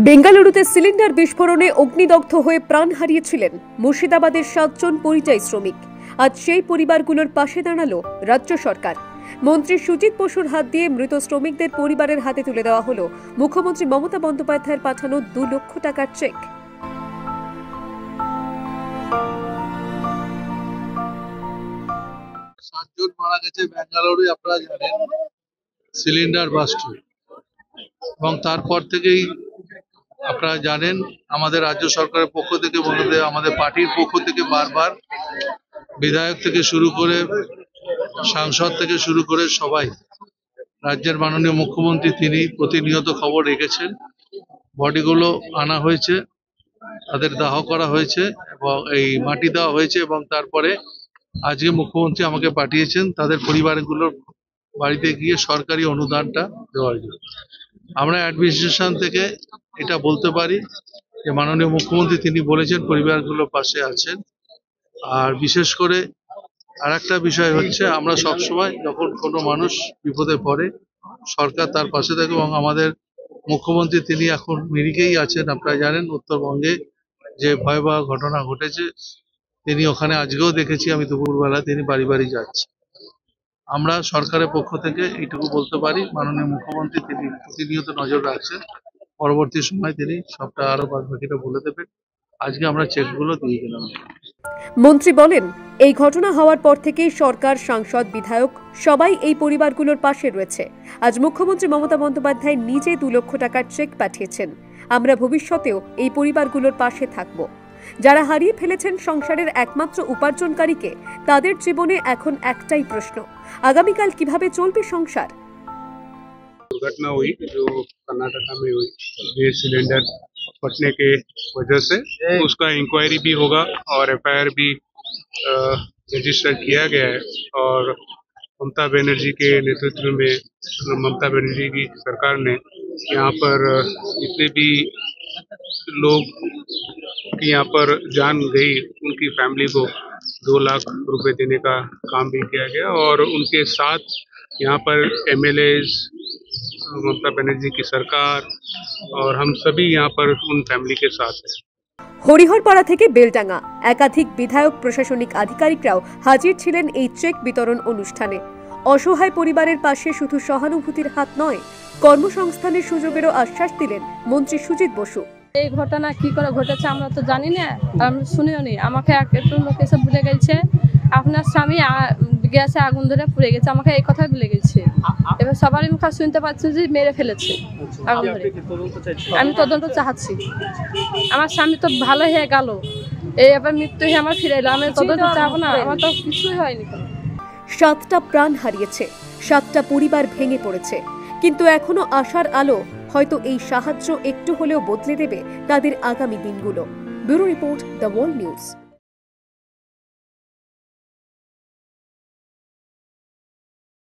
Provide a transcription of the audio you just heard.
বেঙ্গালুরুতে সিলিন্ডার বিস্ফোরণে অগ্নিদগ্ধ হয়ে প্রাণ হারিয়েছিলেন মুর্শিদাবাদের 7 জন পরিযায়ী শ্রমিক। আজ সেই পরিবারগুলোর পাশে দাঁড়ালো রাজ্য সরকার। মন্ত্রী সুজিত বসুর হাত দিয়ে মৃত শ্রমিকদের পরিবারের হাতে তুলে দেওয়া হলো মুখ্যমন্ত্রী মমতা বন্দ্যোপাধ্যায়ের পাঠানো 2 লক্ষ টাকার চেক। 7 জন মারা গেছে বেঙ্গালুরুতে, আপনারা জানেন, সিলিন্ডার বাস্ট হয়ে। এবং তারপর থেকেই আপনারা জানেন আমাদের রাজ্য সরকারের পক্ষ থেকে বলতে আমাদের পার্টির পক্ষ থেকে বারবার বিধায়ক থেকে শুরু করে সাংসদ থেকে শুরু করে সবাই, রাজ্যের মাননীয় মুখ্যমন্ত্রী তিনি প্রতিনিয়ত খবর রেখেছেন। বডিগুলো আনা হয়েছে, তাদের দাহ করা হয়েছে এবং এই মাটি দেওয়া হয়েছে এবং তারপরে আজকে মুখ্যমন্ত্রী আমাকে পাঠিয়েছেন তাদের পরিবারগুলোর বাড়িতে গিয়ে সরকারি অনুদানটা দেওয়ার জন্য। আমরা অ্যাডমিনিস্ট্রেশন থেকে এটা বলতে পারি যে মাননীয় মুখ্যমন্ত্রী তিনি বলেছেন পরিবারগুলোর পাশে আছেন। আর বিশেষ করে আরেকটা বিষয় হচ্ছে, আমরা সবসময় যখন কোনো মানুষ বিপদে পড়ে সরকার তার পাশে থাকে এবং আমাদের মুখ্যমন্ত্রী তিনি এখন মিরিকেই আছেন। আপনারা জানেন উত্তরবঙ্গে যে ভয়াবহ ঘটনা ঘটেছে, তিনি ওখানে আজকেও দেখেছি আমি দুপুরবেলা তিনি বাড়ি বাড়ি যাচ্ছে। আমরা সরকারের পক্ষ থেকে এইটুকু বলতে পারি মাননীয় মুখ্যমন্ত্রী তিনি প্রতিনিয়ত নজর রাখছেন, পরবর্তী সময় তিনি সবটা আরো বাকিটা বলে দেবেন। আজকে আমরা চেকগুলো দিয়ে দিলাম। মন্ত্রী বলেন, এই ঘটনা হওয়ার পর থেকেই সরকার, সাংসদ, বিধায়ক সবাই এই পরিবারগুলোর পাশে রয়েছে। আজ মুখ্যমন্ত্রী মমতা বন্দ্যোপাধ্যায় নিজে 2 লক্ষ টাকার চেক পাঠিয়েছেন। আমরা ভবিষ্যতেও এই পরিবারগুলোর পাশে থাকব। যারা হারিয়ে ফেলেছেন সংসারের একমাত্র উপার্জনকারীকে, তাদের জীবনে এখন একটাই প্রশ্ন, আগামীকাল কিভাবে চলবে সংসার। दुर्घटना हुई जो कर्नाटका में हुई गैस सिलेंडर फटने के वजह से, उसका इंक्वायरी भी होगा और एफआईआर भी रजिस्टर किया गया है। और ममता बनर्जी के नेतृत्व में ममता बनर्जी की सरकार ने यहाँ पर जितने भी लोग की यहाँ पर जान गई उनकी फैमिली को 2 लाख रुपए देने का काम भी किया गया। और उनके साथ यहाँ पर एमएलएज, ममता बनर्जी की सरकार और हम सभी यहाँ पर उन फैमिली के साथ हैं। হরিহরপাড়া থেকে বেলডাঙ্গা একাধিক বিধায়ক, প্রশাসনিক আধিকারিকরাও হাজির ছিলেন এই চেক বিতরণ অনুষ্ঠানে। অসহায় পরিবারের পাশে শুধু সহানুভূতির হাত নয়, কর্মসংস্থানের সুযোগেরও আশ্বাস দিলেন মন্ত্রী সুজিত বসু। এই ঘটনা কি করে ঘটেছে আমরা তো জানি না, আমরা শুনিও নি। আমাকে একটু লোক এসে বলে গেছে আপনার স্বামী গ্যাসে আগুন ধরে পুড়ে গেছে, আমাকে এই কথাই বলে গেছে। এবার সবারই মুখে শুনতে পাচ্ছি যে মেরে ফেলেছে আগুন ধরে। আমি তদন্ত চাচ্ছি, আমার স্বামী তো ভালো হয়ে গেল, এই এবার মৃত্যু হয়ে আমার ফিরে এলো, আমি তদন্ত চাবো না? আমার তো কিছুই হয়নি। 7টা প্রাণ হারিয়েছে, 7টা পরিবার ভেঙে পড়েছে, কিন্তু এখনো আশার আলো। হয়তো এই সাহায্য একটু হলেও বদলে দেবে তাদের আগামী দিনগুলো। Bureau report, the world news.